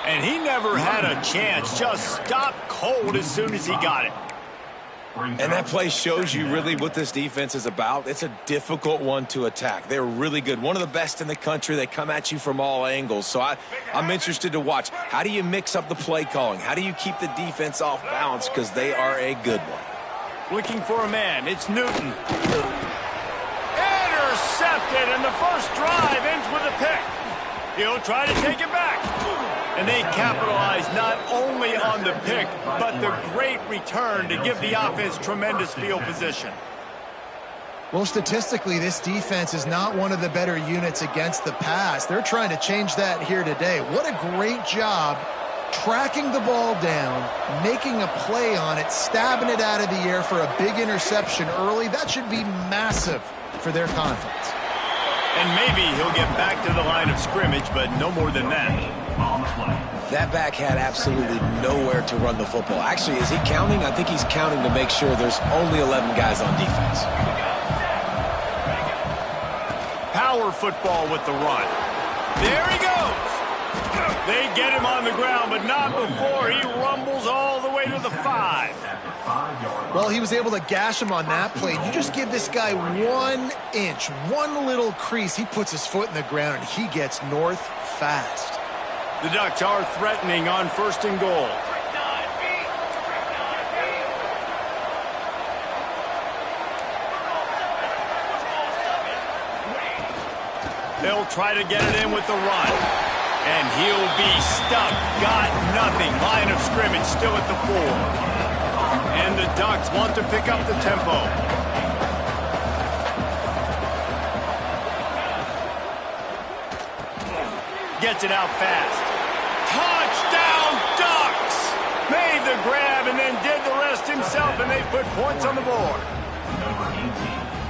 And he never had a chance. Just stopped cold as soon as he got it. And that play shows you really what this defense is about. It's a difficult one to attack. They're really good. One of the best in the country. They come at you from all angles. So I'm interested to watch. How do you mix up the play calling? How do you keep the defense off balance? Because they are a good one. Looking for a man. It's Newton. Intercepted, and the first drive ends with a pick. He'll try to take it back. And they capitalize not only on the pick, but the great return to give the offense tremendous field position. Well, statistically, this defense is not one of the better units against the pass. They're trying to change that here today. What a great job tracking the ball down, making a play on it, stabbing it out of the air for a big interception early. That should be massive for their confidence. And maybe he'll get back to the line of scrimmage, but no more than that. That back had absolutely nowhere to run the football. Actually, is he counting? I think he's counting to make sure there's only 11 guys on defense. Power football with the run. There he goes. They get him on the ground, but not before he rumbles all the way to the 5. Well, he was able to gash him on that play. You just give this guy 1 inch, one little crease. He puts his foot in the ground, and he gets north fast. The Ducks are threatening on 1st and goal. They'll try to get it in with the run. And he'll be stuck. Got nothing. Line of scrimmage still at the 4. And the Ducks want to pick up the tempo. Gets it out fast. Touchdown, Ducks! Made the grab and then did the rest himself, and they put points on the board.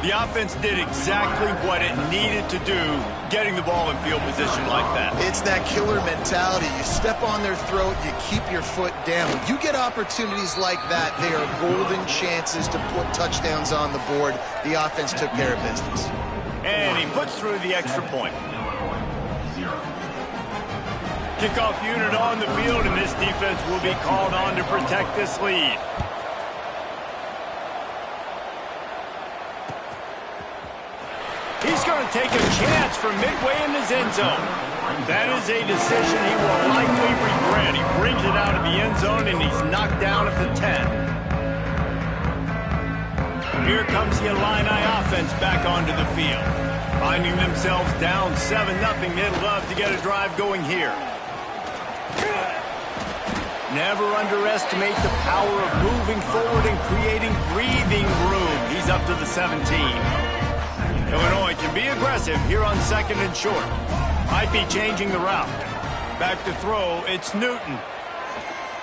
The offense did exactly what it needed to do, getting the ball in field position like that. It's that killer mentality. You step on their throat, you keep your foot down. When you get opportunities like that, they are golden chances to put touchdowns on the board. The offense took care of business. And he puts through the extra point. Kickoff unit on the field, and this defense will be called on to protect this lead. He's going to take a chance from midway in his end zone. That is a decision he will likely regret. He brings it out of the end zone, and he's knocked down at the 10. Here comes the Illini offense back onto the field. Finding themselves down 7-0, they'd love to get a drive going here. Never underestimate the power of moving forward and creating breathing room. He's up to the 17. Illinois can be aggressive here on 2nd and short. Might be changing the route. Back to throw, it's Newton.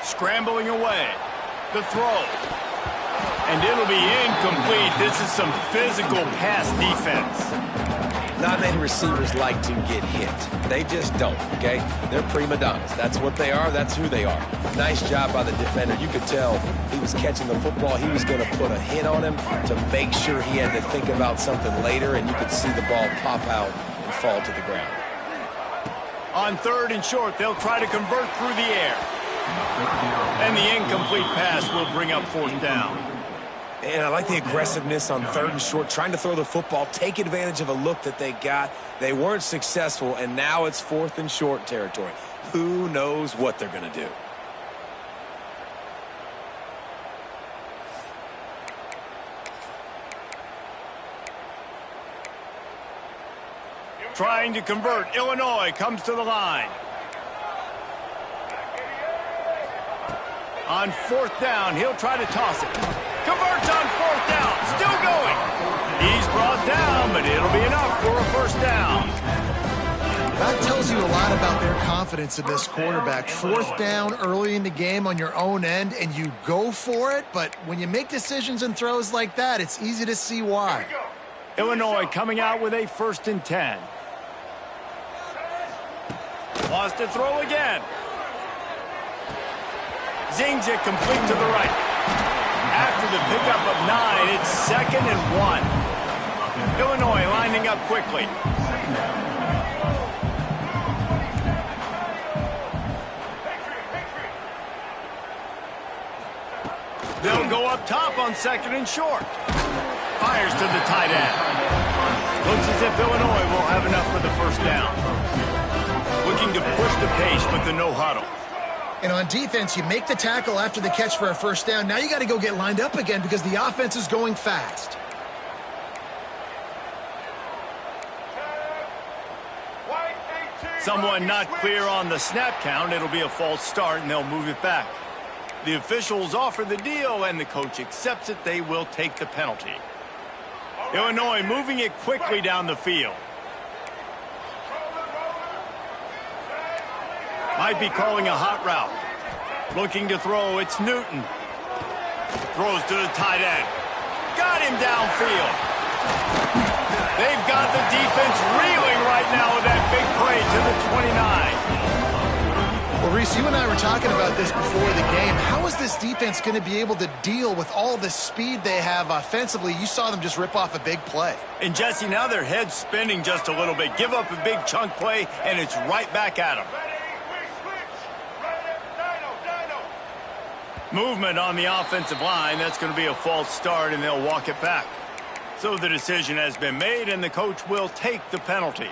Scrambling away. The throw. And it'll be incomplete. This is some physical pass defense. Not many receivers like to get hit. They just don't, okay? They're prima donnas. That's what they are. That's who they are. Nice job by the defender. You could tell he was catching the football. He was going to put a hit on him to make sure he had to think about something later, and you could see the ball pop out and fall to the ground. On 3rd and short, they'll try to convert through the air. And the incomplete pass will bring up 4th down. And I like the aggressiveness on 3rd and short, trying to throw the football, take advantage of a look that they got. They weren't successful, and now it's 4th and short territory. Who knows what they're going to do? Trying to convert. Illinois comes to the line. On 4th down, he'll try to toss it. Converts on 4th down. Still going. He's brought down, but it'll be enough for a 1st down. That tells you a lot about their confidence in this quarterback. 4th down early in the game on your own end, and you go for it. But when you make decisions and throws like that, it's easy to see why. Illinois coming out with a 1st and 10. Lost to throw again. Zings it complete to the right. After the pickup of 9, it's 2nd and 1. Illinois lining up quickly. go up top on 2nd and short. Fires to the tight end. Looks as if Illinois will have enough for the first down. Looking to push the pace with the no huddle. And on defense, you make the tackle after the catch for a first down. Now you got to go get lined up again because the offense is going fast. Someone not clear on the snap count. It'll be a false start, and they'll move it back. The officials offer the deal, and the coach accepts it. They will take the penalty. Illinois moving it quickly down the field. Might be calling a hot route. Looking to throw, it's Newton. Throws to the tight end. Got him downfield. They've got the defense reeling right now with that big play to the 29. Well, Reese, you and I were talking about this before the game. How is this defense going to be able to deal with all the speed they have offensively? You saw them just rip off a big play. And, Jesse, now their head's spinning just a little bit. Give up a big chunk play, and it's right back at them. Movement on the offensive line. That's going to be a false start, and they'll walk it back. So the decision has been made, and the coach will take the penalty.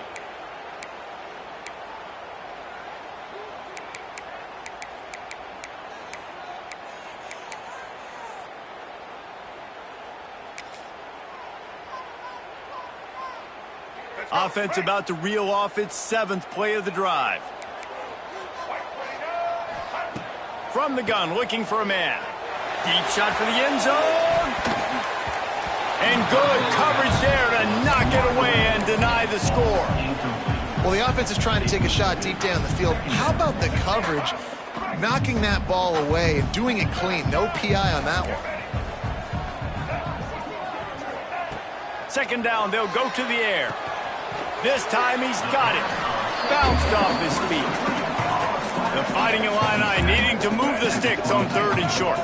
Offense about to reel off its 7th play of the drive. From the gun, looking for a man. Deep shot for the end zone. And good coverage there to knock it away and deny the score. Well, the offense is trying to take a shot deep down the field. How about the coverage? Knocking that ball away and doing it clean. No PI on that one. 2nd down, they'll go to the air. This time he's got it. Bounced off his feet. The Fighting Illini needing to move the sticks on 3rd and short.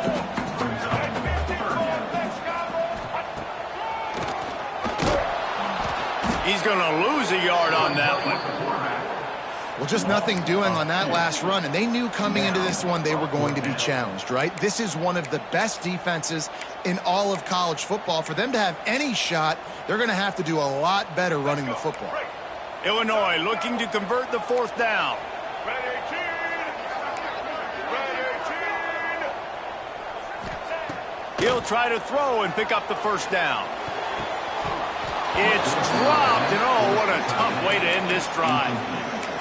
He's going to lose a yard on that one. Well, just nothing doing on that last run, and they knew coming into this one they were going to be challenged, right? This is one of the best defenses in all of college football. For them to have any shot, they're going to have to do a lot better running the football. Illinois looking to convert the 4th down. He'll try to throw and pick up the first down. It's dropped, and oh, what a tough way to end this drive.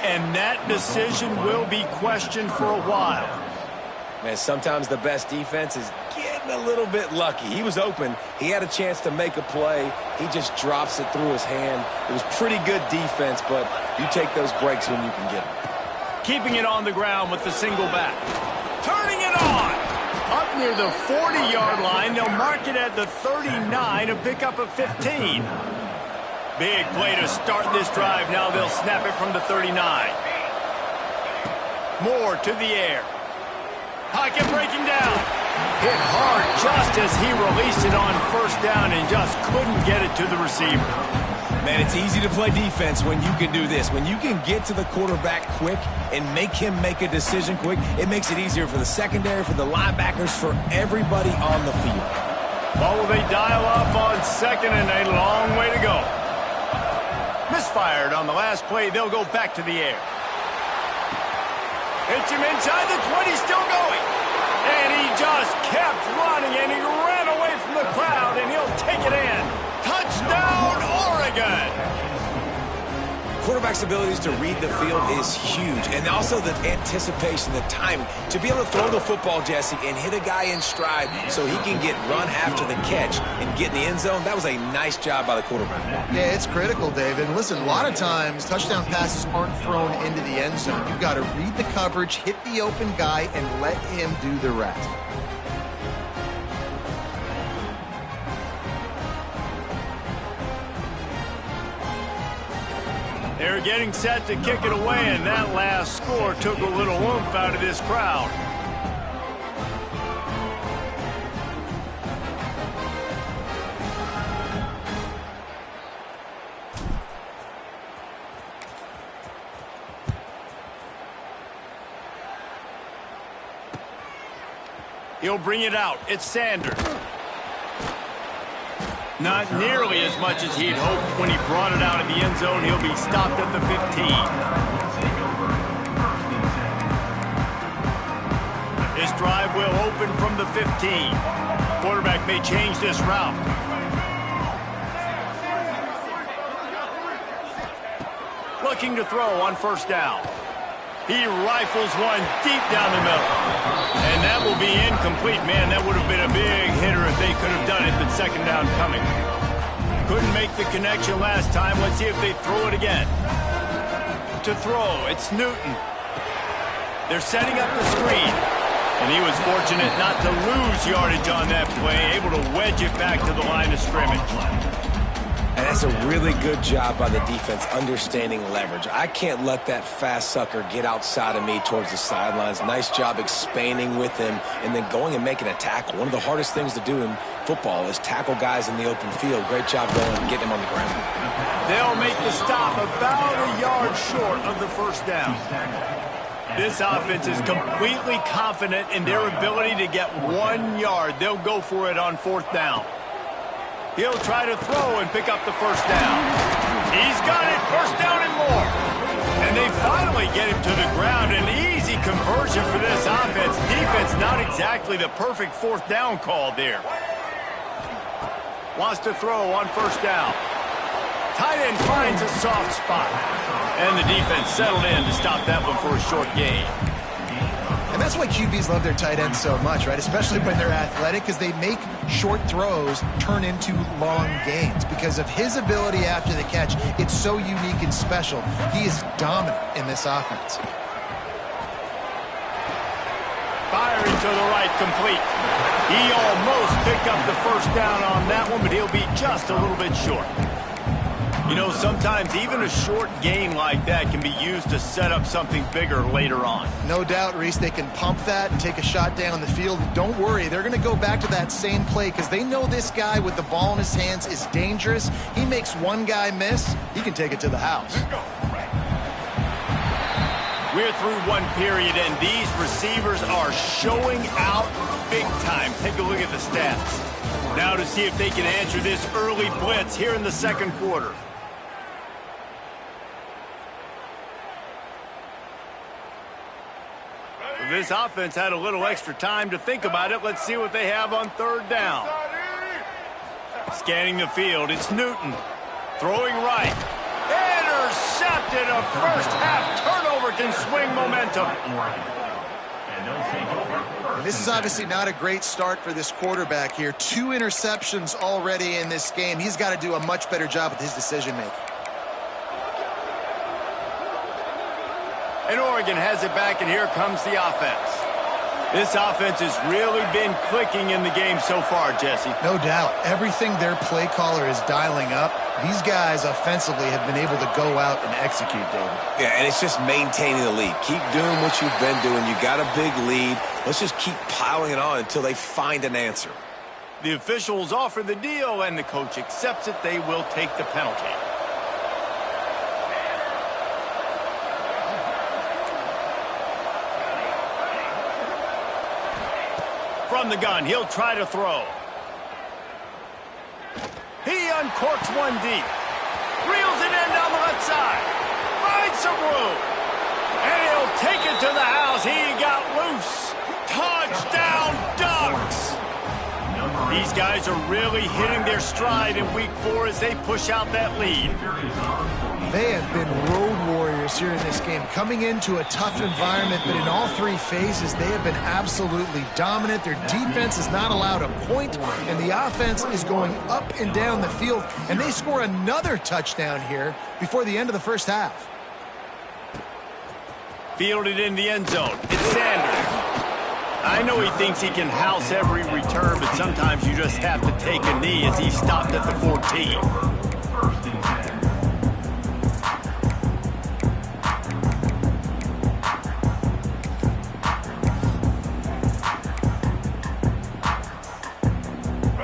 And that decision will be questioned for a while. Man, sometimes the best defense is getting a little bit lucky. He was open. He had a chance to make a play. He just drops it through his hand. It was pretty good defense, but you take those breaks when you can get them. Keeping it on the ground with the single back. Turning it on. Up near the 40-yard line. They'll mark it at the 39, a pickup of 15. Big play to start this drive. Now they'll snap it from the 39. Moore to the air. Pocket breaking down. Hit hard just as he released it on 1st down and just couldn't get it to the receiver. Man, it's easy to play defense when you can do this. When you can get to the quarterback quick and make him make a decision quick, it makes it easier for the secondary, for the linebackers, for everybody on the field. Well, will they dial up on 2nd and a long way to go? Misfired on the last play. They'll go back to the air. Hits him inside the 20, still going. And he just kept running, and he ran away from the crowd, and he'll take it in. Touchdown, Oregon! Quarterback's abilities to read the field is huge, and also the anticipation, the timing. To be able to throw the football, Jesse, and hit a guy in stride so he can get run after the catch and get in the end zone, that was a nice job by the quarterback. Yeah, it's critical, David. And listen, a lot of times touchdown passes aren't thrown into the end zone. You've got to read the coverage, hit the open guy, and let him do the rest. They're getting set to kick it away, and that last score took a little oomph out of this crowd. He'll bring it out. It's Sanders. Not nearly as much as he'd hoped when he brought it out of the end zone. He'll be stopped at the 15. His drive will open from the 15. Quarterback may change this route. Looking to throw on first down. He rifles one deep down the middle. And that will be incomplete. Man, that would have been a big hitter if they could have done it, but second down coming. Couldn't make the connection last time. Let's see if they throw it again. To throw, it's Newton. They're setting up the screen. And he was fortunate not to lose yardage on that play, able to wedge it back to the line of scrimmage. And that's a really good job by the defense understanding leverage. I can't let that fast sucker get outside of me towards the sidelines. Nice job expanding with him and then going and making a tackle. One of the hardest things to do in football is tackle guys in the open field. Great job going and getting him on the ground. They'll make the stop about a yard short of the first down. This offense is completely confident in their ability to get 1 yard. They'll go for it on fourth down. He'll try to throw and pick up the first down. He's got it, first down and more. And they finally get him to the ground. An easy conversion for this offense. Defense not exactly the perfect fourth down call there. Wants to throw on first down. Tight end finds a soft spot. And the defense settled in to stop that one for a short gain. And that's why QBs love their tight ends so much, right? Especially when they're athletic, because they make short throws turn into long gains. Because of his ability after the catch, it's so unique and special. He is dominant in this offense. Firing to the right, complete. He almost picked up the first down on that one, but he'll be just a little bit short. You know, sometimes even a short gain like that can be used to set up something bigger later on. No doubt, Reese, they can pump that and take a shot down the field. Don't worry, they're going to go back to that same play because they know this guy with the ball in his hands is dangerous. He makes one guy miss, he can take it to the house. We're through one period, and these receivers are showing out big time. Take a look at the stats. Now to see if they can answer this early blitz here in the second quarter. This offense had a little extra time to think about it. Let's see what they have on third down. Scanning the field, it's Newton. Throwing right. Intercepted. A first half turnover can swing momentum. And this is obviously not a great start for this quarterback here. 2 interceptions already in this game. He's got to do a much better job with his decision-making. And Oregon has it back, and here comes the offense. This offense has really been clicking in the game so far, Jesse. No doubt. Everything their play caller is dialing up, these guys offensively have been able to go out and execute, David. Yeah, and it's just maintaining the lead. Keep doing what you've been doing. You got a big lead. Let's just keep piling it on until they find an answer. The officials offer the deal, and the coach accepts it. They will take the penalty. From the gun, he'll try to throw. He uncorks one deep. Reels it in down the left side. Finds some room. And he'll take it to the house. He got loose. Touchdown, Ducks! These guys are really hitting their stride in week 4 as they push out that lead. They have been road warriors here in this game, coming into a tough environment, but in all 3 phases, they have been absolutely dominant. Their defense is not allowed a point, and the offense is going up and down the field, and they score another touchdown here before the end of the first half. Fielded in the end zone. It's Sanders. I know he thinks he can house every return, but sometimes you just have to take a knee as he stopped at the 14.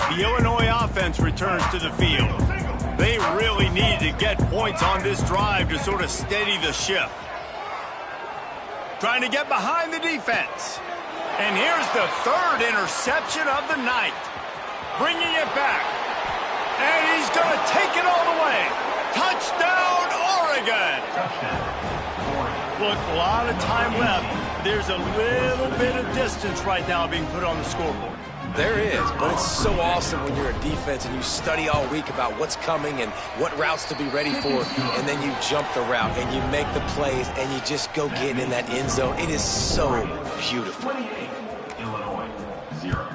The Illinois offense returns to the field. They really need to get points on this drive to sort of steady the ship. Trying to get behind the defense. And here's the third interception of the night. Bringing it back. And he's going to take it all the way. Touchdown, Oregon! Look, a lot of time left. There's a little bit of distance right now being put on the scoreboard. There is, but it's so awesome when you're a defense and you study all week about what's coming and what routes to be ready for, and then you jump the route and you make the plays and you just go get in that end zone. It is so beautiful. Illinois, 0.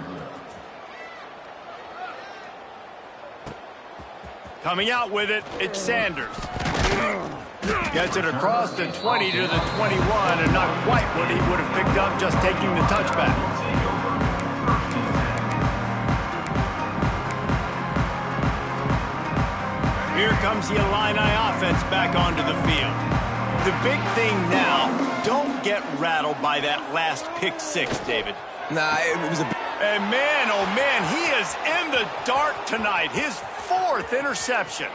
Coming out with it, it's Sanders. Gets it across the 20 to the 21, and not quite what he would have picked up just taking the touchback. Here comes the Illini offense back onto the field. The big thing now, don't get rattled by that last pick six, David. Nah, it was a... And man, oh man, he is in the dark tonight. His fourth interception.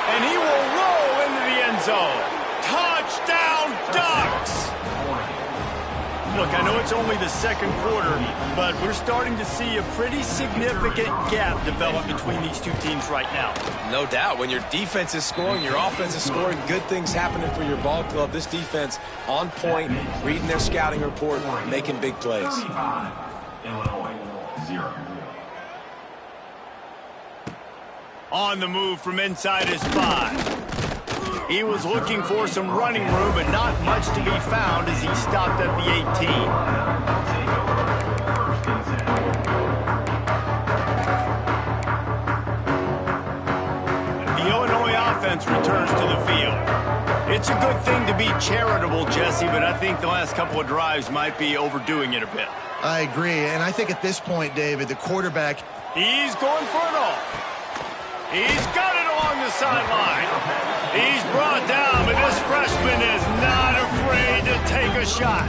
And he will roll into the end zone. Touchdown, Ducks! Look, I know it's only the second quarter, but we're starting to see a pretty significant gap develop between these two teams right now. No doubt. When your defense is scoring, your offense is scoring, good things happening for your ball club. This defense on point, reading their scouting report, making big plays. 35, Illinois, 0. On the move from inside his 5. He was looking for some running room, but not much to be found as he stopped at the 18. The Illinois offense returns to the field. It's a good thing to be charitable, Jesse, but I think the last couple of drives might be overdoing it a bit. I agree, and I think at this point, David, the quarterback... He's going for it all. He's got it along the sideline. He's brought down, but this freshman is not afraid to take a shot.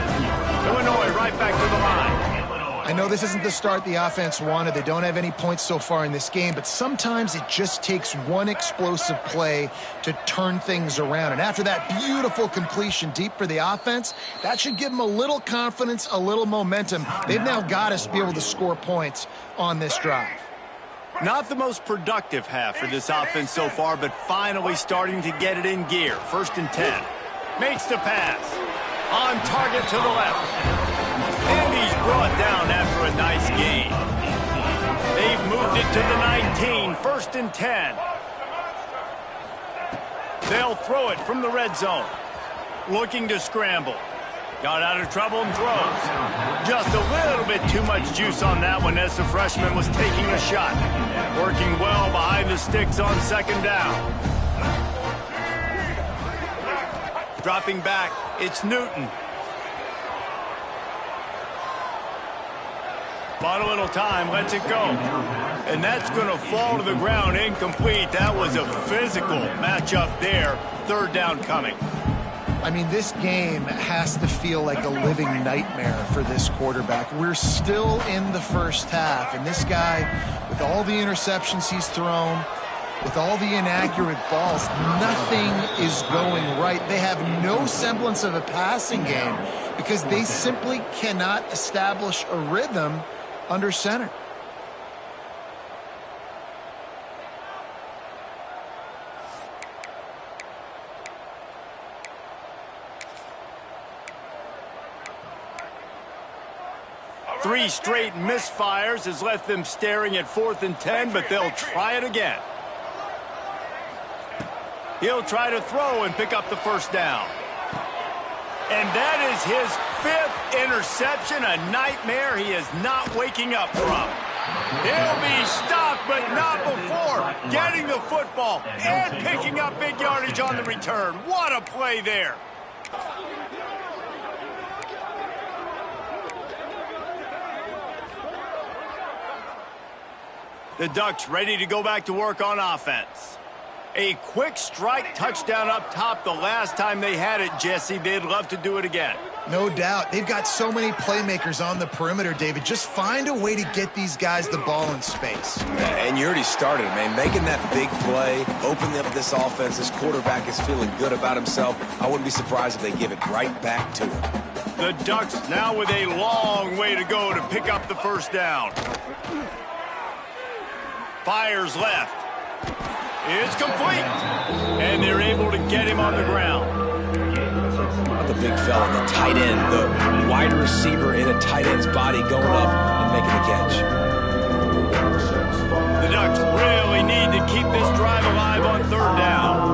Illinois right back to the line. I know this isn't the start the offense wanted. They don't have any points so far in this game, but sometimes it just takes one explosive play to turn things around. And after that beautiful completion deep for the offense, that should give them a little confidence, a little momentum. They've now got us to be able to score points on this drive. Not the most productive half for this offense so far, but finally starting to get it in gear. 1st and 10. Makes the pass. On target to the left. And he's brought down after a nice gain. They've moved it to the 19. 1st and 10. They'll throw it from the red zone. Looking to scramble. Got out of trouble and throws. Just a little bit too much juice on that one as the freshman was taking a shot. Working well behind the sticks on 2nd down. Dropping back, it's Newton. Bought a little time, lets it go. And that's going to fall to the ground incomplete. That was a physical matchup there. 3rd down coming. I mean, this game has to feel like a living nightmare for this quarterback. We're still in the first half, and this guy, with all the interceptions he's thrown, with all the inaccurate balls, nothing is going right. They have no semblance of a passing game because they simply cannot establish a rhythm under center. Three straight misfires has left them staring at 4th and 10, but they'll try it again. He'll try to throw and pick up the 1st down. And that is his 5th interception, a nightmare he is not waking up from. He'll be stopped, but not before getting the football and picking up big yardage on the return. What a play there. The Ducks ready to go back to work on offense. A quick strike touchdown up top the last time they had it, Jesse. They'd love to do it again. No doubt. They've got so many playmakers on the perimeter, David. Just find a way to get these guys the ball in space. And you already started, man. Making that big play, opening up this offense. This quarterback is feeling good about himself. I wouldn't be surprised if they give it right back to him. The Ducks now with a long way to go to pick up the first down. Fires left. It's complete. And they're able to get him on the ground. Not the big fella, the tight end, the wide receiver in a tight end's body going up and making the catch. The Ducks really need to keep this drive alive on third down.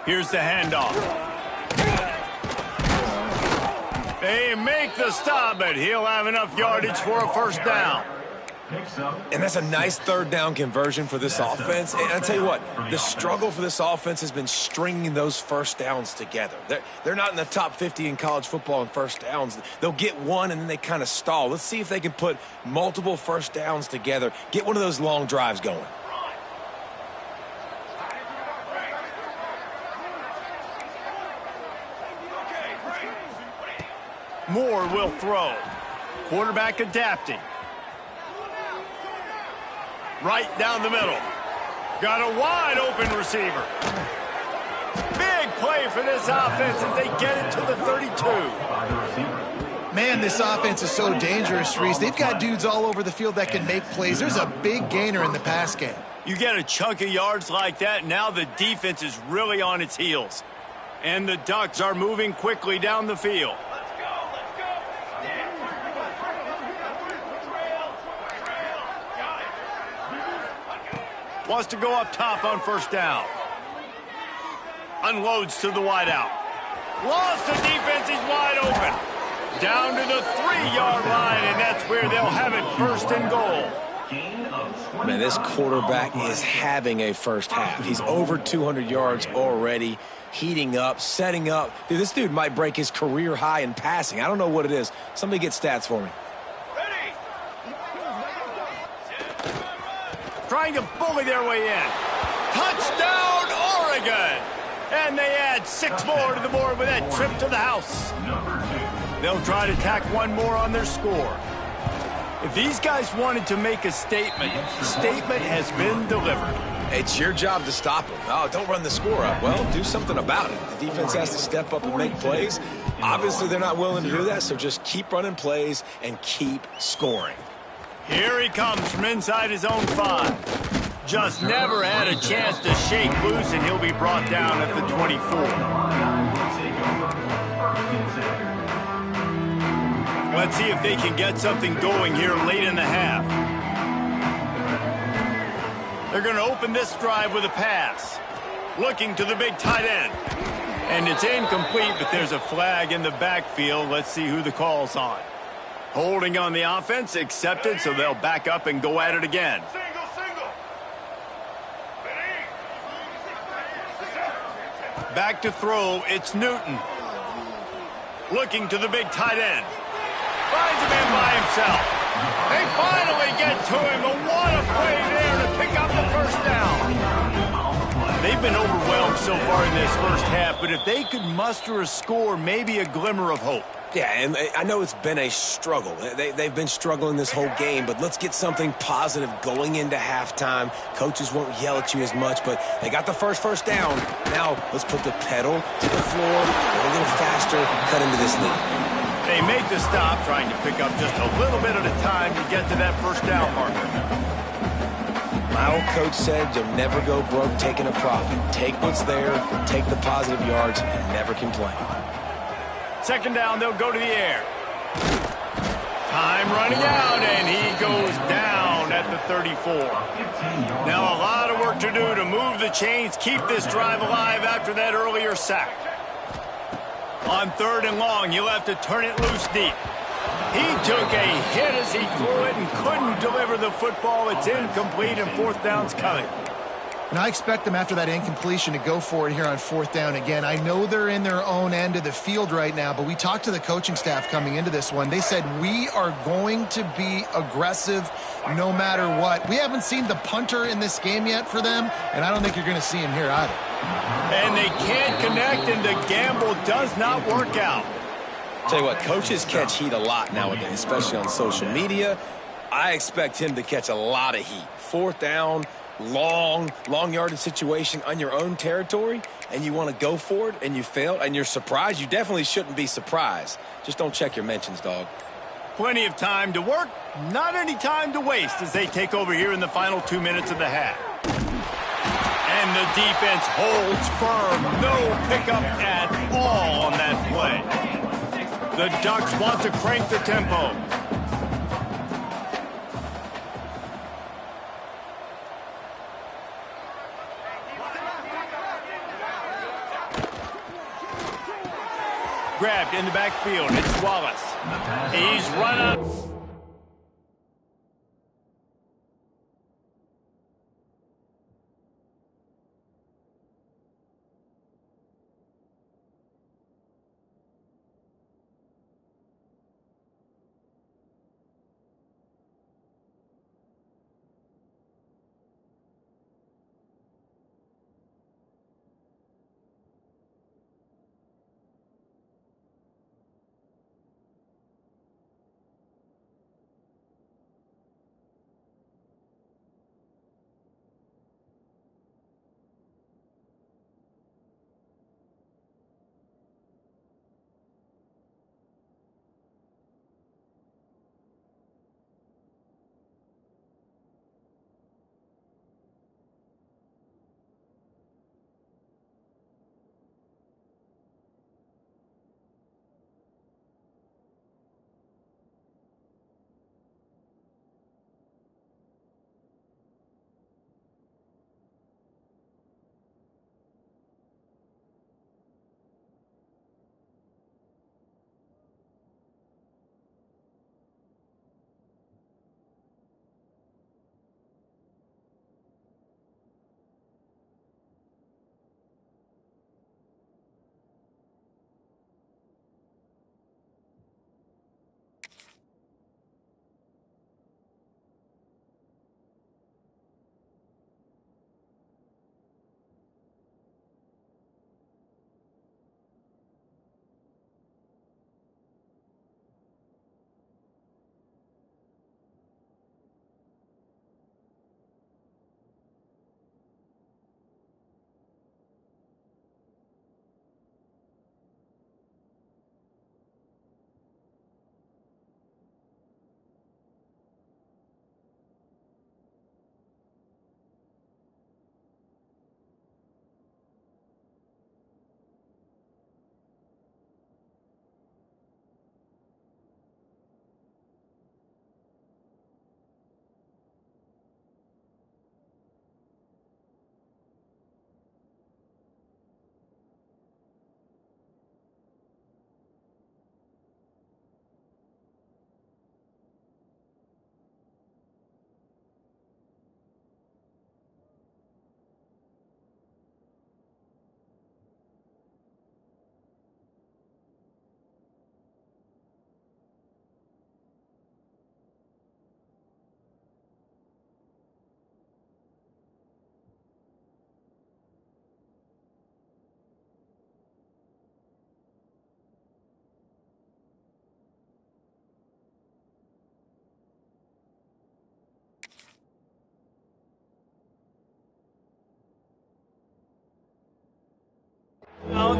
Here's the handoff. They make the stop, but he'll have enough yardage for a first down. And that's a nice third down conversion for this offense. And I tell you what, the struggle for this offense has been stringing those first downs together. They're not in the top 50 in college football in first downs. They'll get one and then they kind of stall. Let's see if they can put multiple first downs together, get one of those long drives going. Moore will throw. Quarterback adapting. Right down the middle. Got a wide open receiver. Big play for this offense as they get it to the 32. Man, this offense is so dangerous, Reese. They've got dudes all over the field that can make plays. There's a big gainer in the pass game. You get a chunk of yards like that, now the defense is really on its heels. And the Ducks are moving quickly down the field. Wants to go up top on first down. Unloads to the wideout. Lost the defense, he's wide open. Down to the 3-yard line, and that's where they'll have it first and goal. Man, this quarterback is having a first half. He's over 200 yards already, heating up, setting up. Dude, this dude might break his career high in passing. I don't know what it is. Somebody get stats for me. Trying to bully their way in. Touchdown, Oregon! And they add 6 more to the board with that trip to the house. They'll try to tack one more on their score. If these guys wanted to make a statement, the statement has been delivered. It's your job to stop them. Oh, don't run the score up. Well, do something about it. The defense has to step up and make plays. Obviously, they're not willing to do that, so just keep running plays and keep scoring. Here he comes from inside his own 5. Just never had a chance to shake loose, and he'll be brought down at the 24. Let's see if they can get something going here late in the half. They're going to open this drive with a pass. Looking to the big tight end. And it's incomplete, but there's a flag in the backfield. Let's see who the call's on. Holding on the offense, accepted, so they'll back up and go at it again. Back to throw, it's Newton. Looking to the big tight end. Finds him in by himself. They finally get to him, but what a play there to pick up the first down. They've been overwhelmed so far in this first half, but if they could muster a score, maybe a glimmer of hope. Yeah, and I know it's been a struggle. They've been struggling this whole game, but let's get something positive going into halftime. Coaches won't yell at you as much, but they got the first down. Now let's put the pedal to the floor, go a little faster, cut into this lead. They make the stop, trying to pick up just a little bit at a time to get to that first down marker. My old coach said you'll never go broke taking a profit. Take what's there, take the positive yards, and never complain. Second down, they'll go to the air. Time running out, and he goes down at the 34. Now a lot of work to do to move the chains, keep this drive alive after that earlier sack. On third and long, he'll have to turn it loose deep. He took a hit as he threw it and couldn't deliver the football. It's incomplete, and fourth down's coming. And I expect them after that incompletion to go for it here on fourth down again. I know they're in their own end of the field right now, but we talked to the coaching staff coming into this one. They said, we are going to be aggressive no matter what. We haven't seen the punter in this game yet for them, and I don't think you're going to see him here either. And they can't connect, and the gamble does not work out. Tell you what, coaches catch heat a lot nowadays, especially on social media. I expect him to catch a lot of heat. Fourth down, long yardage situation on your own territory, and you want to go for it, and you failed, and you're surprised. You definitely shouldn't be surprised. Just don't check your mentions, dog. Plenty of time to work, not any time to waste as they take over here in the final 2 minutes of the half. And the defense holds firm. No pickup at all on that play. The Ducks want to crank the tempo. Grabbed in the backfield. It's Wallace. He's run up.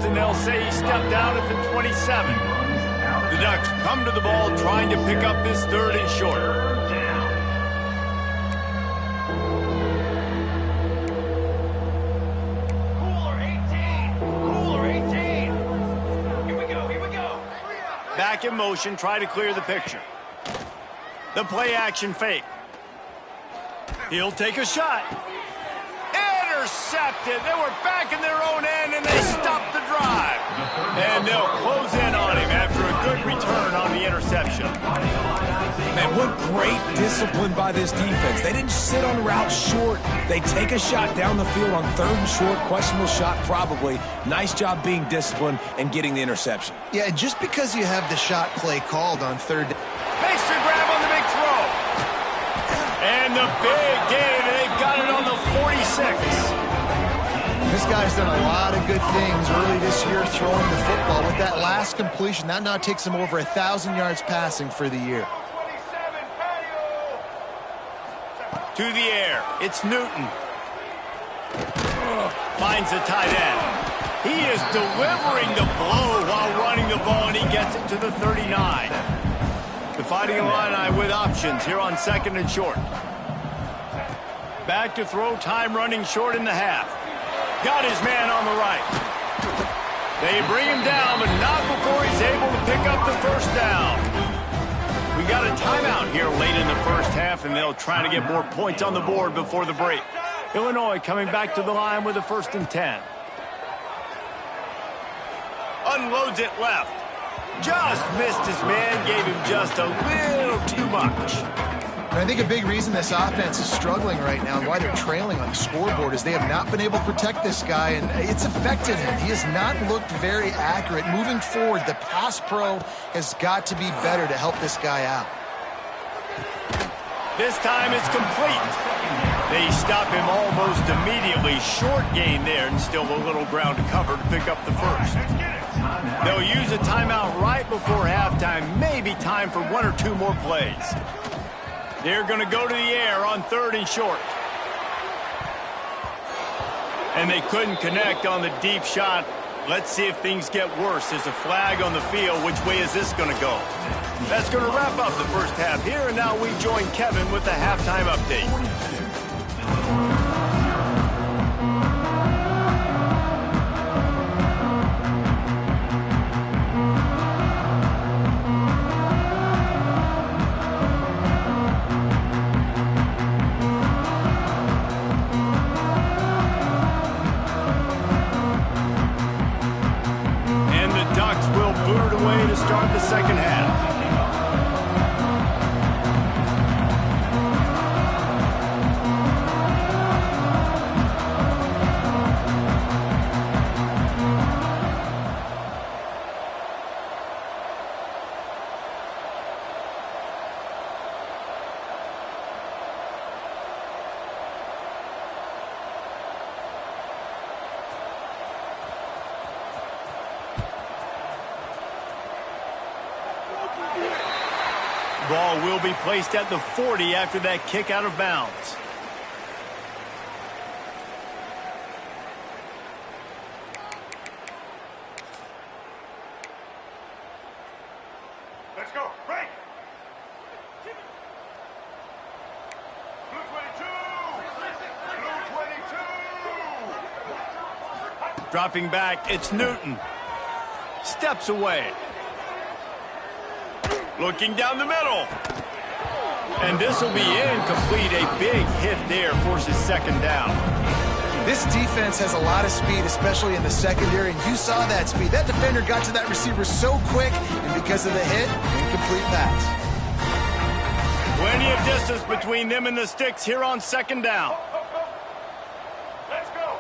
And they'll say he stepped out at the 27. The Ducks come to the ball trying to pick up this third and short. Cooler 18. Here we go. Back in motion, try to clear the picture. The play action fake. He'll take a shot. Intercepted. They were back in their own end, and they stopped the drive. And they'll close in on him after a good return on the interception. Man, what great discipline by this defense. They didn't sit on route short. They take a shot down the field on third and short. Questionable shot, probably. Nice job being disciplined and getting the interception. Yeah, just because you have the shot play called on third down. Makes the grab on the big throw. And the big gain, and they've got it on the 46. This guy's done a lot of good things early this year throwing the football. With that last completion, that now takes him over 1,000 yards passing for the year. To the air. It's Newton. Finds the tight end. He is delivering the blow while running the ball, and he gets it to the 39. The Fighting Illini with options here on 2nd and short. Back to throw, time running short in the half. Got his man on the right. They bring him down, but not before he's able to pick up the first down. We got a timeout here late in the first half, and they'll try to get more points on the board before the break. Illinois coming back to the line with a 1st and 10. Unloads it left. Just missed his man, gave him just a little too much. And I think a big reason this offense is struggling right now and why they're trailing on the scoreboard is they have not been able to protect this guy, and it's affected him. He has not looked very accurate. Moving forward, the pass pro has got to be better to help this guy out. This time it's complete. They stop him almost immediately. Short gain there, and still a little ground to cover to pick up the first. They'll use a timeout right before halftime. Maybe time for 1 or 2 more plays. They're going to go to the air on 3rd and short. And they couldn't connect on the deep shot. Let's see if things get worse. There's a flag on the field. Which way is this going to go? That's going to wrap up the first half here, and now we join Kevin with the halftime update. To start the second half. Ball will be placed at the 40 after that kick out of bounds. Let's go. Break. Blue 22. Blue 22. Dropping back, it's Newton. Steps away. Looking down the middle. And this will be incomplete. A big hit there forces 2nd down. This defense has a lot of speed, especially in the secondary, and you saw that speed. That defender got to that receiver so quick, and because of the hit, incomplete pass. Plenty of distance between them and the sticks here on 2nd down. Let's go.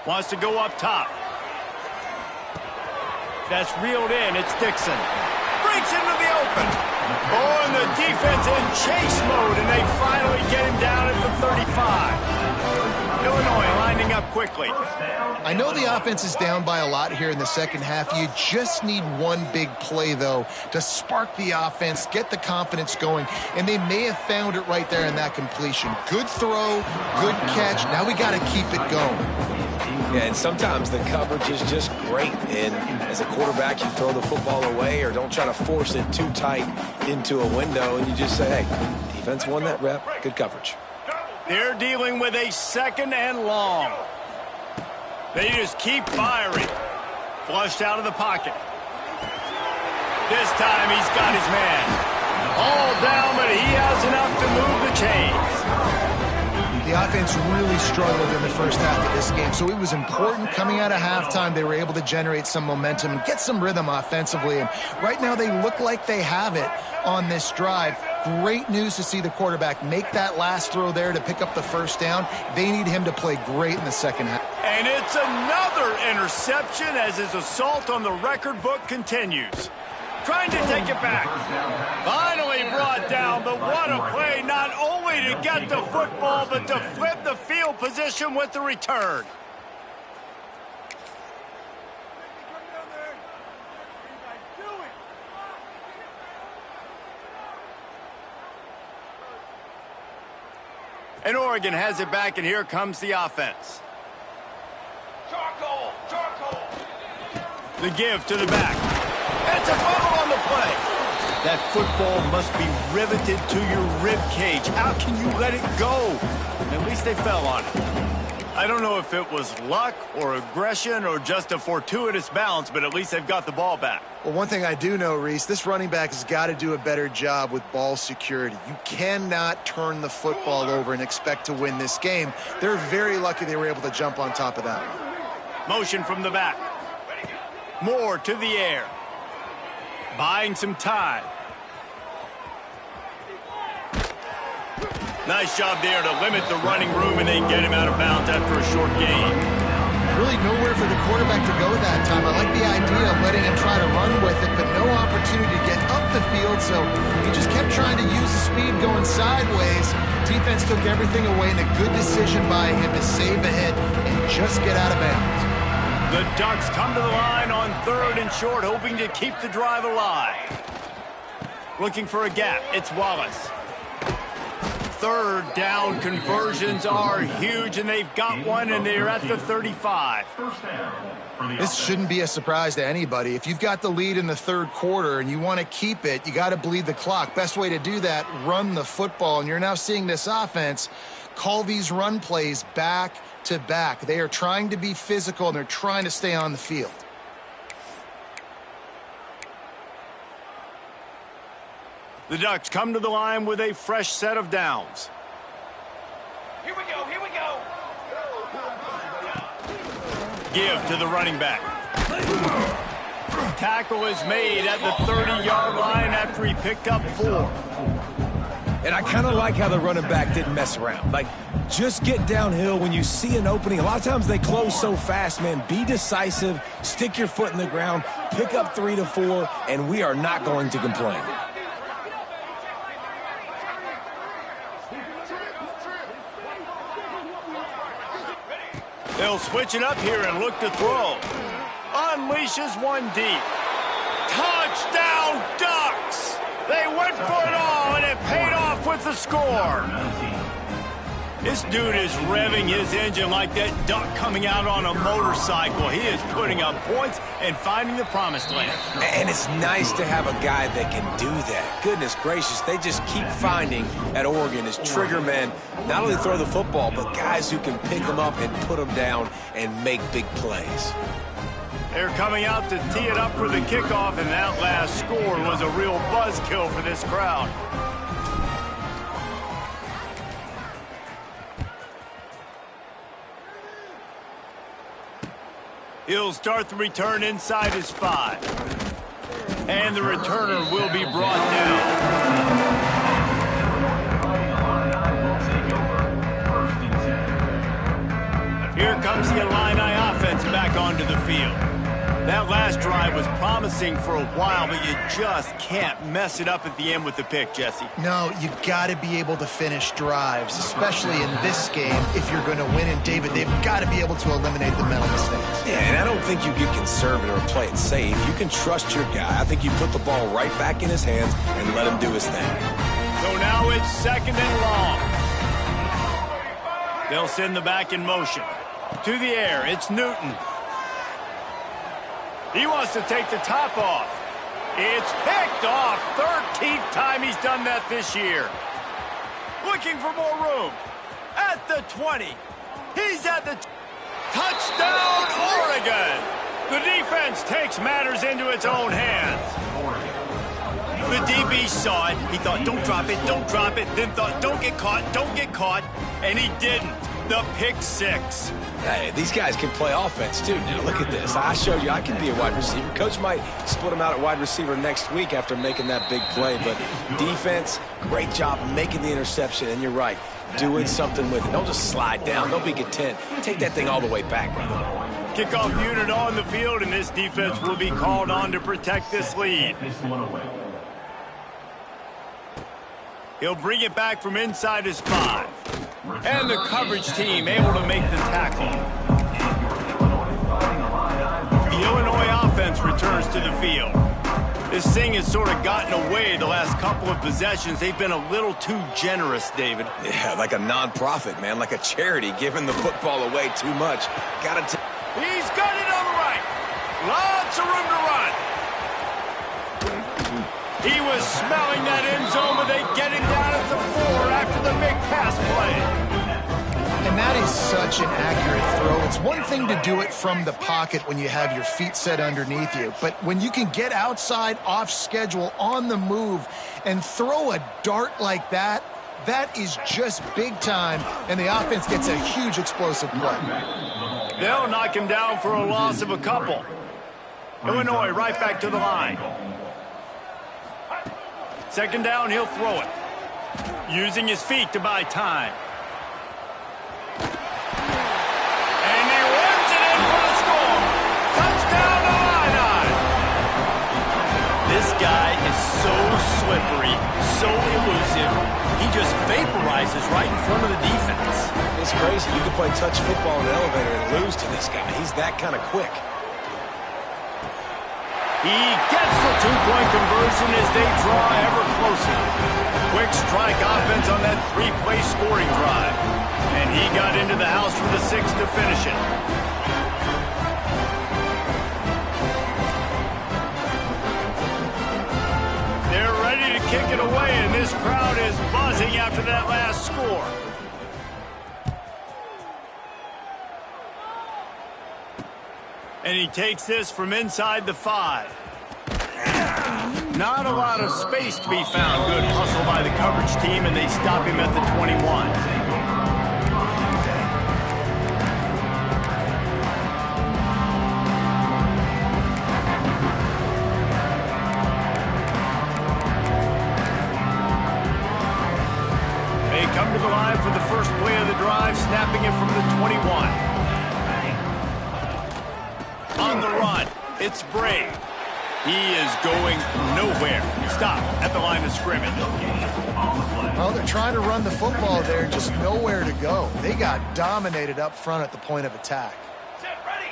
Wants to go up top. That's reeled in. It's Dixon. Breaks into the open. Oh, and the defense in chase mode, and they finally get him down at the 35. Illinois lining up quickly. I know the offense is down by a lot here in the second half. You just need one big play, though, to spark the offense, get the confidence going, and they may have found it right there in that completion. Good throw, good catch. Now we got to keep it going. Yeah, and sometimes the coverage is just great. And as a quarterback, you throw the football away or don't try to force it too tight into a window, and you just say, hey, defense won that rep. Good coverage. They're dealing with a 2nd and long. They just keep firing. Flushed out of the pocket. This time he's got his man. All down, but he has enough to move the chains. The offense really struggled in the first half of this game, so it was important coming out of halftime they were able to generate some momentum and get some rhythm offensively. And right now they look like they have it on this drive. Great news to see the quarterback make that last throw there to pick up the first down. They need him to play great in the second half. And it's another interception as his assault on the record book continues. Trying to take it back. Finally brought down, but what a play, not only to get the football, but to flip the field position with the return. And Oregon has it back, and here comes the offense. Charcoal! Charcoal! The give to the back. It's a fumble on the play. That football must be riveted to your rib cage. How can you let it go? At least they fell on it. I don't know if it was luck or aggression or just a fortuitous bounce, but at least they've got the ball back. Well, one thing I do know, Reese, this running back has got to do a better job with ball security. You cannot turn the football over and expect to win this game. They're very lucky they were able to jump on top of that one. Motion from the back. Moore to the air. Buying some time. Nice job there to limit the running room, and they get him out of bounds after a short gain. Really nowhere for the quarterback to go that time. I like the idea of letting him try to run with it, but no opportunity to get up the field, so he just kept trying to use the speed going sideways. Defense took everything away, and a good decision by him to save a hit and just get out of bounds. The Ducks come to the line on 3rd and short, hoping to keep the drive alive. Looking for a gap. It's Wallace. 3rd down conversions are huge, and they've got one, and they're at the 35. This shouldn't be a surprise to anybody. If you've got the lead in the 3rd quarter and you want to keep it, you got to bleed the clock. Best way to do that, run the football. And you're now seeing this offense call these run plays back to back. They are trying to be physical, and they're trying to stay on the field. The Ducks come to the line with a fresh set of downs. Here we go! Here we go! Give to the running back. Tackle is made at the 30-yard line after he picked up 4. And I kind of like how the running back didn't mess around. Like, just get downhill when you see an opening. A lot of times they close so fast, man. Be decisive, stick your foot in the ground, pick up 3 to 4, and we are not going to complain. They'll switch it up here and look to throw. Unleashes one deep. Touchdown, Ducks! They went for it all, and it paid off with the score. This dude is revving his engine like that duck coming out on a motorcycle. He is putting up points and finding the promised land. And it's nice to have a guy that can do that. Goodness gracious, they just keep finding at Oregon as trigger men, not only throw the football, but guys who can pick them up and put them down and make big plays. They're coming out to tee it up for the kickoff, and that last score was a real buzzkill for this crowd. He'll start the return inside his 5. And the returner will be brought down. Here comes the Illini offense back onto the field. That last drive was promising for a while, but you just can't mess it up at the end with the pick, Jesse. No, you got to be able to finish drives, especially in this game. If you're going to win, and David, they've got to be able to eliminate the mental mistakes. Yeah, and I don't think you get conservative or play it safe. You can trust your guy. I think you put the ball right back in his hands and let him do his thing. So now it's 2nd and long. They'll send the back in motion. To the air, it's Newton. He wants to take the top off. It's picked off. 13th time he's done that this year. Looking for more room. At the 20. He's at the touchdown, Oregon. The defense takes matters into its own hands. The DB saw it. He thought, don't drop it, don't drop it. Then thought, don't get caught, don't get caught. And he didn't. The pick 6. Hey, these guys can play offense, too. Now, look at this. I showed you I can be a wide receiver. Coach might split him out at wide receiver next week after making that big play. But defense, great job making the interception. And you're right, doing something with it. Don't just slide down. Don't be content. Take that thing all the way back, brother. Kickoff unit on the field, and this defense will be called on to protect this lead. He'll bring it back from inside his 5. And the coverage team able to make the tackle. The Illinois offense returns to the field. This thing has sort of gotten away the last couple of possessions. They've been a little too generous, David. Yeah, like a non-profit, man, like a charity, giving the football away too much. He's got it on the right. Lots of room to run. He was smelling that end zone, but they get him down at the 4 after the big pass play. And that is such an accurate throw. It's one thing to do it from the pocket when you have your feet set underneath you, but when you can get outside, off schedule, on the move, and throw a dart like that, that is just big time, and the offense gets a huge explosive play. They'll knock him down for a loss of a couple. Illinois right back to the line. Second down, he'll throw it. Using his feet to buy time. And he runs it in for the score. Touchdown Illini. This guy is so slippery, so elusive. He just vaporizes right in front of the defense. It's crazy. You can play touch football in an elevator and lose to this guy. He's that kind of quick. He gets the two-point conversion as they draw ever closer. Quick strike offense on that 3-play scoring drive. And he got into the house for the 6th to finish it. They're ready to kick it away, and this crowd is buzzing after that last score. And he takes this from inside the 5. Not a lot of space to be found. Good hustle by the coverage team, and they stop him at the 21. They come to the line for the first play of the drive, snapping it from the 21. On the run, it's Brave. He is going nowhere. Stop at the line of scrimmage. Well, they're trying to run the football there, just nowhere to go. They got dominated up front at the point of attack. Set, ready.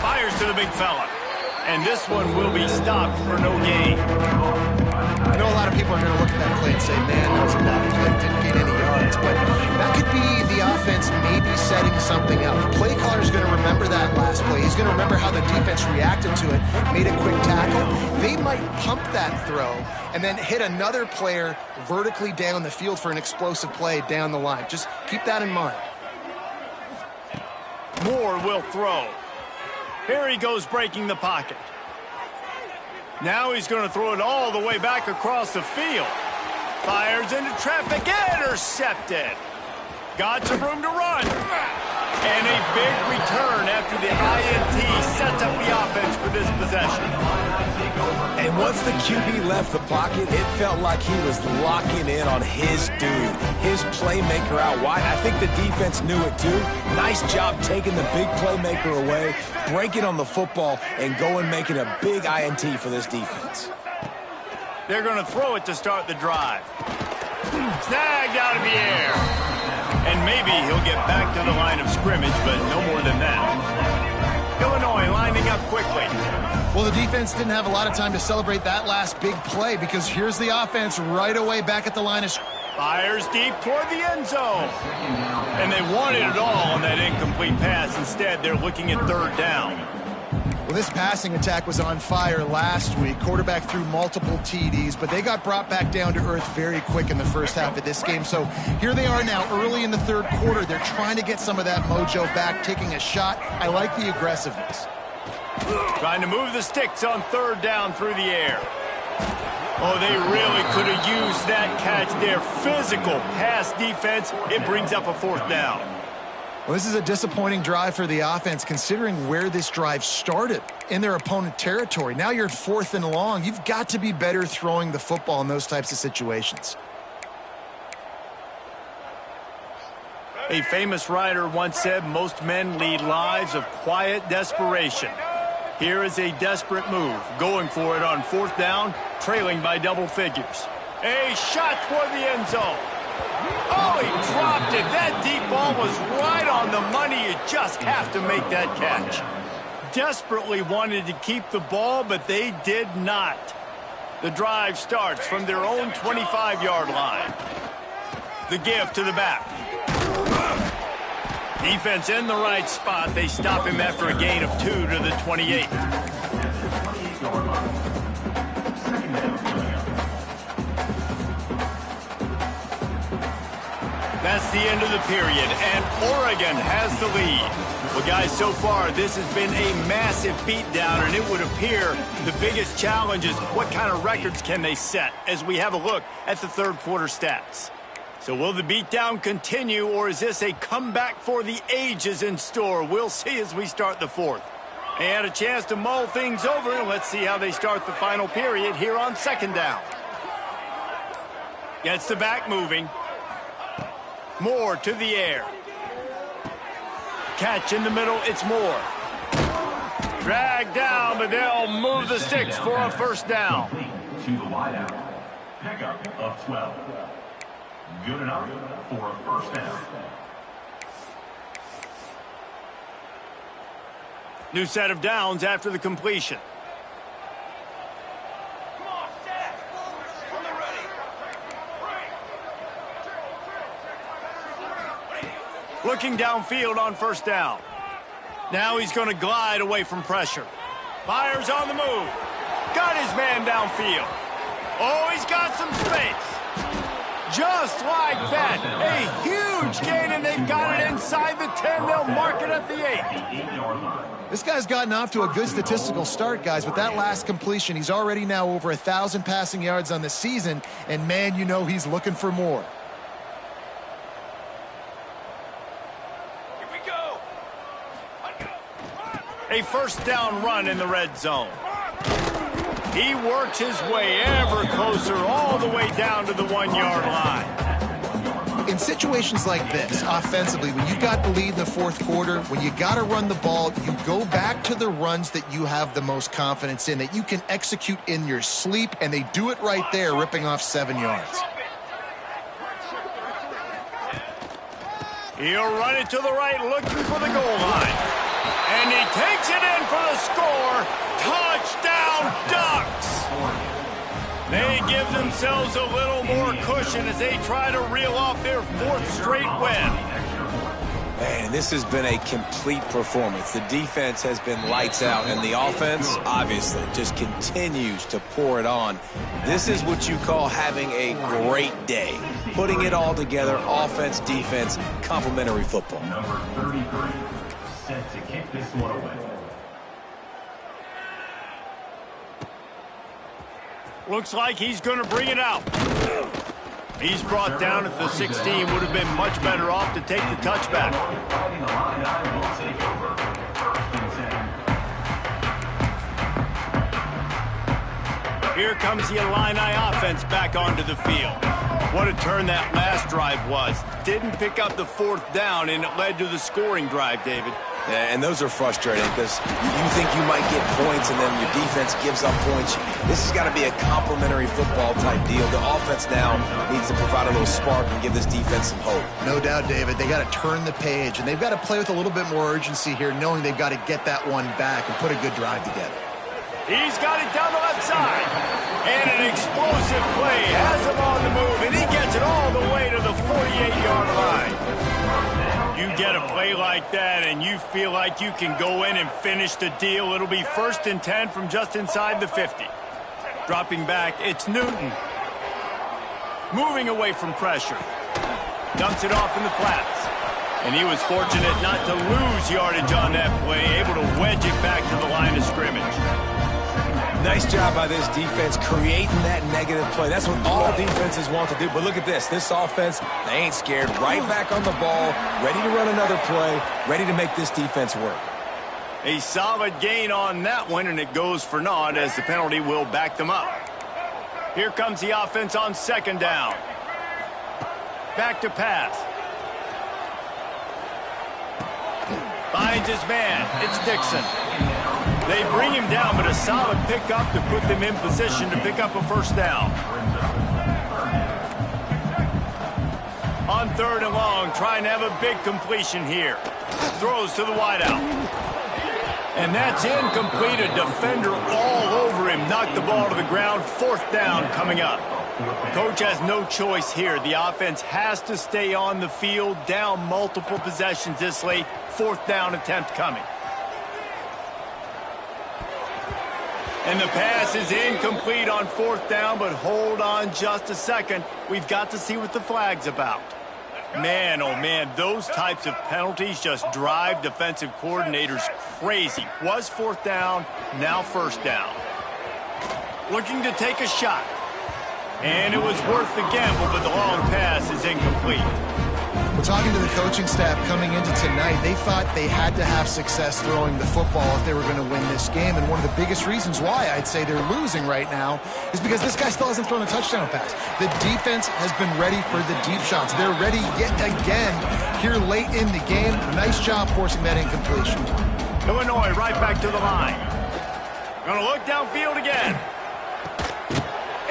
Fires to the big fella. And this one will be stopped for no gain. I know a lot of people are going to look at that play and say, man, that was a bad play, didn't get any yards. But that could be the offense maybe setting something up. The play caller is going to remember that last play. He's going to remember how the defense reacted to it, made a quick tackle. They might pump that throw and then hit another player vertically down the field for an explosive play down the line. Just keep that in mind. Moore will throw. Here he goes breaking the pocket. Now he's going to throw it all the way back across the field. Fires into traffic, intercepted. Got some room to run. And a big return after the INT sets up the offense for this possession. And once the QB left the pocket, it felt like he was locking in on his dude, his playmaker out wide. I think the defense knew it too. Nice job taking the big playmaker away, breaking on the football, and going making a big INT for this defense. They're going to throw it to start the drive. Snagged out of the air. And maybe he'll get back to the line of scrimmage, but no more than that. Illinois lining up quickly. Well, the defense didn't have a lot of time to celebrate that last big play because here's the offense right away back at the line of scrimmage. Fires deep toward the end zone. And they wanted it all on that incomplete pass. Instead, they're looking at third down. Well, this passing attack was on fire last week. Quarterback threw multiple TDs, but they got brought back down to earth very quick in the first half of this game. So here they are now early in the third quarter. They're trying to get some of that mojo back, taking a shot. I like the aggressiveness. Trying to move the sticks on third down through the air. Oh, they really could have used that catch there. Physical pass defense. It brings up a fourth down. Well, this is a disappointing drive for the offense considering where this drive started in their opponent territory. Now you're at 4th and long. You've got to be better throwing the football in those types of situations. A famous writer once said, most men lead lives of quiet desperation. Here is a desperate move, going for it on fourth down trailing by double figures. A shot toward the end zone. Oh, he dropped it. That deep ball was right on the money. You just have to make that catch. Desperately wanted to keep the ball, but they did not. The drive starts from their own 25-yard line. The give to the back. Defense in the right spot. They stop him after a gain of 2 to the 28. That's the end of the period, and Oregon has the lead. Well, guys, so far, this has been a massive beatdown, and it would appear the biggest challenge is what kind of records can they set as we have a look at the third quarter stats. So will the beatdown continue, or is this a comeback for the ages in store? We'll see as we start the fourth. They had a chance to mull things over, and let's see how they start the final period here on second down. Gets the back moving. Moore to the air. Catch in the middle, it's Moore. Drag down, but they'll move the sticks for a first down. To the wideout. Pickup of 12. Good enough for a first down. New set of downs after the completion. Come on, Dad. On the ready. Looking downfield on first down. Now he's going to glide away from pressure. Fires on the move. Got his man downfield. Oh, he's got some space. Just like that. A huge gain, and they've got it inside the 10. They'll mark it at the 8. This guy's gotten off to a good statistical start, guys. With that last completion, he's already now over 1,000 passing yards on the season, and man, you know he's looking for more. Here we go. A first down run in the red zone. He works his way ever closer all the way down to the 1-yard line. In situations like this, offensively, when you got the lead in the fourth quarter, when you got to run the ball, you go back to the runs that you have the most confidence in, that you can execute in your sleep, and they do it right there, ripping off 7 yards. He'll run it to the right, looking for the goal line. And he takes it in for the score. Touchdown, Ducks! They give themselves a little more cushion as they try to reel off their 4th straight win. Man, this has been a complete performance. The defense has been lights out, and the offense, obviously, just continues to pour it on. This is what you call having a great day. Putting it all together, offense, defense, complementary football. Number 33, set to kick this one away. Looks like he's going to bring it out. He's brought down at the 16. Would have been much better off to take the touchback. Here comes the Illini offense back onto the field. What a turn that last drive was. Didn't pick up the 4th down, and it led to the scoring drive, David. Yeah, and those are frustrating because you think you might get points and then your defense gives up points. This has got to be a complementary football type deal. The offense now needs to provide a little spark and give this defense some hope. No doubt, David. They got to turn the page, and they've got to play with a little bit more urgency here, knowing they've got to get that one back and put a good drive together. He's got it down the left side. And an explosive play has him on the move, and he gets it all the way to the 48-yard line. You get a play like that, and you feel like you can go in and finish the deal. It'll be 1st and 10 from just inside the 50. Dropping back, it's Newton. Moving away from pressure. Dumps it off in the flats. And he was fortunate not to lose yardage on that play, able to wedge it back to the line of scrimmage. Nice job by this defense creating that negative play. That's what all defenses want to do. But look at this. This offense, they ain't scared. Right back on the ball, ready to run another play, ready to make this defense work. A solid gain on that one, and it goes for naught as the penalty will back them up. Here comes the offense on second down. Back to pass. Finds his man. It's Dixon. They bring him down, but a solid pickup to put them in position to pick up a first down. On 3rd and long, trying to have a big completion here. Throws to the wideout. And that's incomplete. A defender all over him. Knocked the ball to the ground. 4th down coming up. Coach has no choice here. The offense has to stay on the field, down multiple possessions this late. 4th down attempt coming. And the pass is incomplete on 4th down, but hold on just a second. We've got to see what the flag's about. Man, oh man, those types of penalties just drive defensive coordinators crazy. Was 4th down, now 1st down. Looking to take a shot. And it was worth the gamble, but the long pass is incomplete. Well, talking to the coaching staff coming into tonight, they thought they had to have success throwing the football if they were going to win this game. And one of the biggest reasons why I'd say they're losing right now is because this guy still hasn't thrown a touchdown pass. The defense has been ready for the deep shots. They're ready yet again here late in the game. Nice job forcing that incompletion. Illinois right back to the line. Going to look downfield again.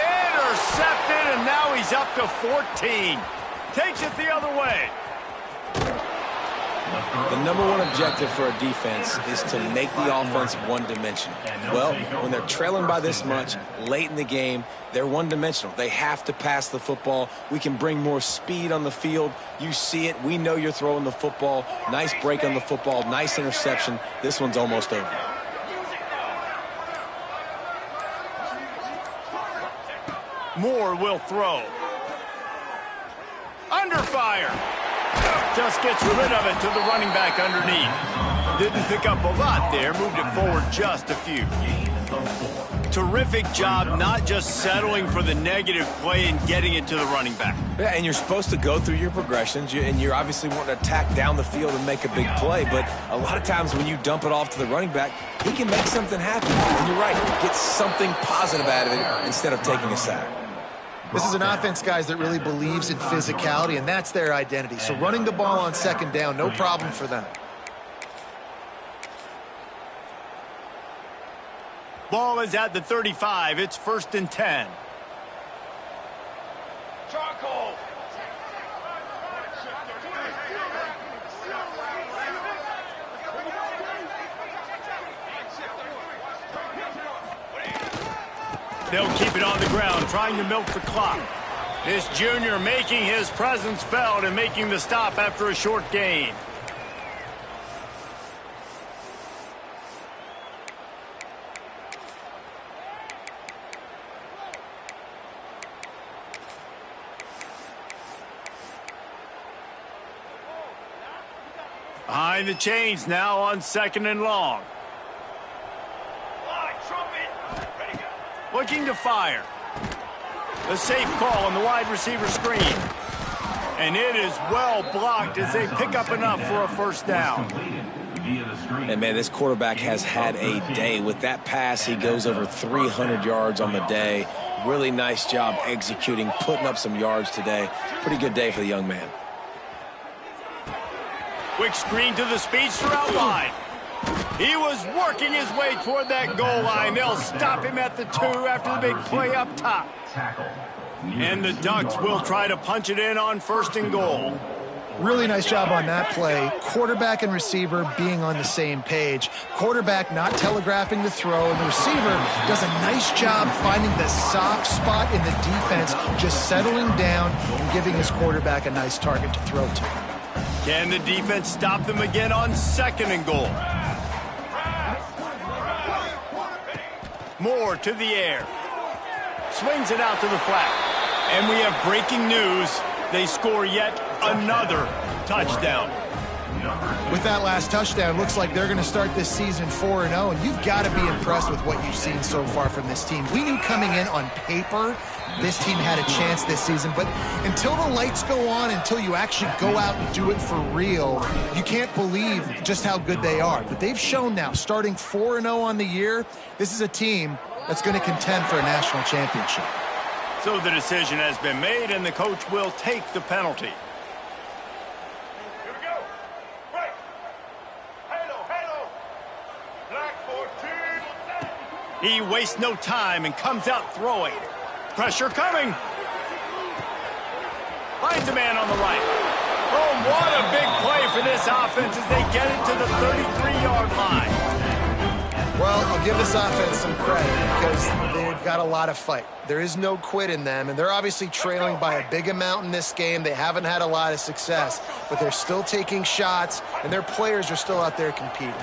Intercepted, and now he's up to 14. Takes it the other way. The #1 objective for a defense is to make the offense one-dimensional. Well, when they're trailing by this much late in the game, they're one-dimensional. They have to pass the football. We can bring more speed on the field. You see it. We know you're throwing the football. Nice break on the football. Nice interception. This one's almost over. Moore will throw. Under fire. Just gets rid of it to the running back underneath. Didn't pick up a lot there. Moved it forward just a few. Terrific job not just settling for the negative play and getting it to the running back. Yeah, and you're supposed to go through your progressions, and you're obviously wanting to attack down the field and make a big play, but a lot of times when you dump it off to the running back, he can make something happen. And you're right, get something positive out of it instead of taking a sack. This is an offense, guys, that really believes in physicality, and that's their identity. So running the ball on 2nd down, no problem for them. Ball is at the 35. It's 1st and 10. Charcoal. They'll keep it on the ground, trying to milk the clock. This junior making his presence felt and making the stop after a short gain. Behind the chains now on 2nd and long. Looking to fire. The safe call on the wide receiver screen. And it is well blocked as they pick up enough for a 1st down. And, man, this quarterback has had a day. With that pass, he goes over 300 yards on the day. Really nice job executing, putting up some yards today. Pretty good day for the young man. Quick screen to the speedster out wide. He was working his way toward that goal line. They'll stop him at the 2 after the big play up top. And the Ducks will try to punch it in on 1st and goal. Really nice job on that play. Quarterback and receiver being on the same page. Quarterback not telegraphing the throw, and the receiver does a nice job finding the soft spot in the defense, just settling down and giving his quarterback a nice target to throw to. Can the defense stop them again on 2nd and goal? Moore to the air. Swings it out to the flat. And we have breaking news. They score yet another touchdown. With that last touchdown, looks like they're going to start this season 4-0, and you've got to be impressed with what you've seen so far from this team. We knew coming in on paper this team had a chance this season, but until the lights go on, until you actually go out and do it for real, you can't believe just how good they are. But they've shown now, starting 4-0 on the year, this is a team that's going to contend for a national championship. So the decision has been made, and the coach will take the penalty. Here we go. Right. Halo, halo. Black 14. He wastes no time and comes out throwing. Pressure coming. Finds a man on the right. Oh, what a big play for this offense as they get it to the 33-yard line. Well, I'll give this offense some credit because they've got a lot of fight. There is no quit in them, and they're obviously trailing by a big amount in this game. They haven't had a lot of success, but they're still taking shots, and their players are still out there competing.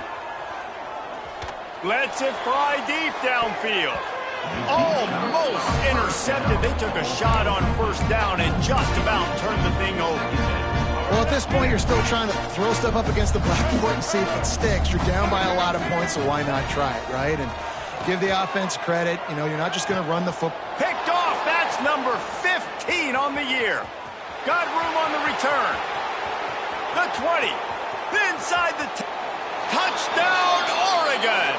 Lets it fly deep downfield. Almost intercepted. They took a shot on first down and just about turned the thing over. Well, at this point, you're still trying to throw stuff up against the blackboard and see if it sticks. You're down by a lot of points, so why not try it, right? And give the offense credit. You know, you're not just going to run the football. Picked off. That's number 15 on the year. Got room on the return. The 20. Inside the touchdown, Oregon.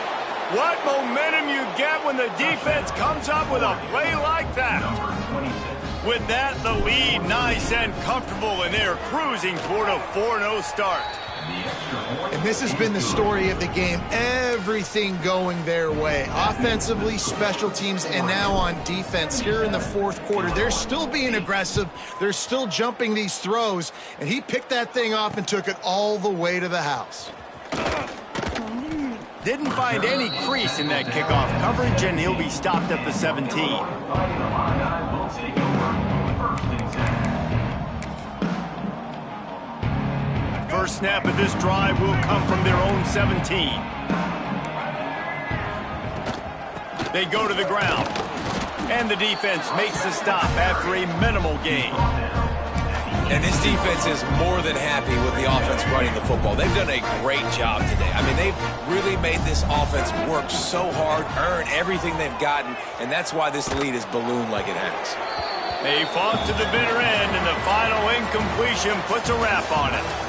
What momentum you get when the defense comes up with a play like that. With that, the lead nice and comfortable, and they're cruising toward a 4-0 start. And this has been the story of the game. Everything going their way. Offensively, special teams, and now on defense here in the fourth quarter. They're still being aggressive. They're still jumping these throws, and he picked that thing off and took it all the way to the house. Didn't find any crease in that kickoff coverage, and he'll be stopped at the 17. First snap of this drive will come from their own 17. They go to the ground, and the defense makes the stop after a minimal gain. And this defense is more than happy with the offense running the football. They've done a great job today. I mean, they've really made this offense work so hard, earn everything they've gotten, and that's why this lead is ballooned like it has. They fought to the bitter end, and the final incompletion puts a wrap on it.